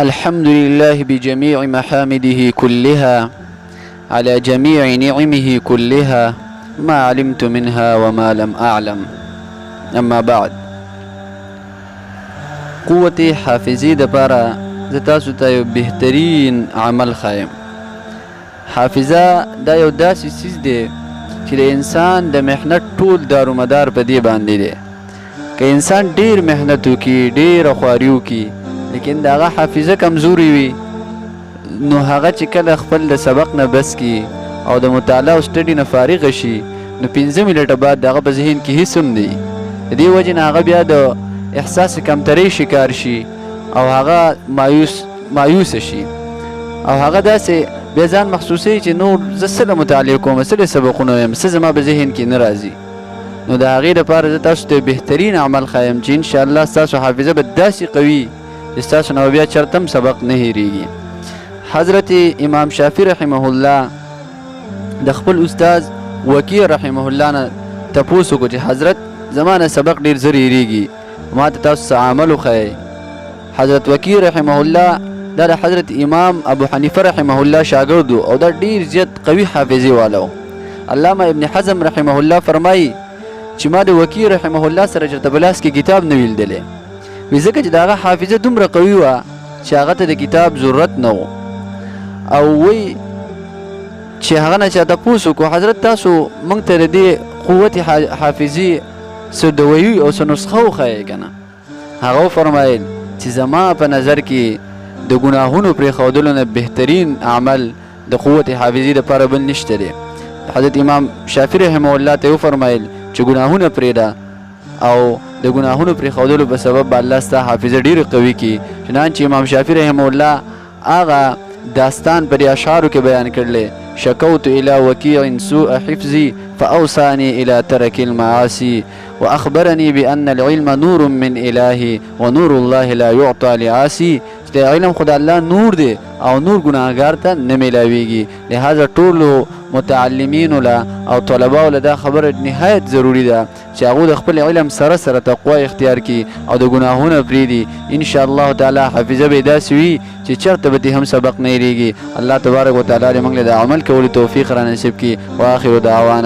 الحمد لله بجميع محامده كلها على جميع نعمه كلها ما علمت منها وما لم أعلم. أما بعد، قوت حافظی دپاره زه تاسو ته یو بهترین عمل ښایم. حافظه دا یو داسې څیز دی چې د انسان د محنت ټول دارومدار په دې باندې دی. که انسان ډیر محنت وکړي، ډیره خواري وکړي، لیکن د هغه حافظه کمزوري وي، نو هغه چې کله خپل د سبق نه بس کړي او د مطالعه او سټډي نه فارغ شي، نو 5 منټه بعد د هغه په ذهن کې هیڅ هم نه وي. د دې وجې نه هغه بیا د احساس کمترۍ شکار شي او هغه مایوسه شي او هغه داسې بیا ځان محسوسوي چې نور زه څه له مطالعه کوم، څه له سبقونه وایم، څه زما په ذهن کې نه راځي. نو د هغې دپاره زه تاسو ته بهترین عمل ښایم چې انشاءالله ستاسو حافظه به داسې قوي چې ستاسو نه بیا چېرته هم سبق نه هېرېږي. حضرت امام شافعي رحمه الله د خپل استاذ وکیع رحمه الله نه تپوس وکړو چې حضرت زما نه سبق ډېر زر هېرېږي، ما ته تاسو څه عمل وښایئ. حضرت وکیع رحمه الله دا د حضرت امام ابو حنیفه رحمه الله شاګرد او دا ډېر زیات قوي حافظې والا و. علامه ابن حزم رحمه الله فرمایي چې ما د وکیع رحمه الله سره چېرته په لاس کې کتاب نه وي لیدلی، وایي ځکه چې د هغه حافظه دومره قوي وه چې هغه ته د کتاب ضرورت نه و. او وایي چې هغه نه چا تپوس وکړو حضرت تاسو موږ ته د دې قوت حافظي څه دوایي او څه نسخه وښایئ که نه. هغه وفرمایل چې زما په نظر کې د ګناهونو پرېښودلو نه بهترین عمل د قوت حافظي دپاره بل نشته دی. حضرت امام شافعي رحمه الله ته وفرمایل چې ګناهونه پرېږده او د ګناهونو پرېښودلو په سبب به الله ستا حافظه ډېرې قوي کړي. چنانچې امام شافعي رحمه الله هغه داستان په دې اشعارو کې بیان کړلی: شکوت الى وکیع سوء حفظي فأوصاني الى ترك المعاصي واخبرني بان العلم نور من الهي ونور الله لا يعطى لعاصي. د علم خو د الله نور دی او نور ګناهګار ته نه میلاویږي. لهذا ټولو متعلمینو له او طلباو له دا خبره نهایت ضروري ده چې هغوی د خپل علم سره سره تقوا اختیار کړي او د ګناهونه پرېږدي. انشاءالله تعالی حافظه به یې داسې وي چې چېرته به دې هم سبق نه هېرېږي. الله تبارک وتعالی دې موږ له د عمل کولو توفیق را نصیب کړي. واخر دعوانا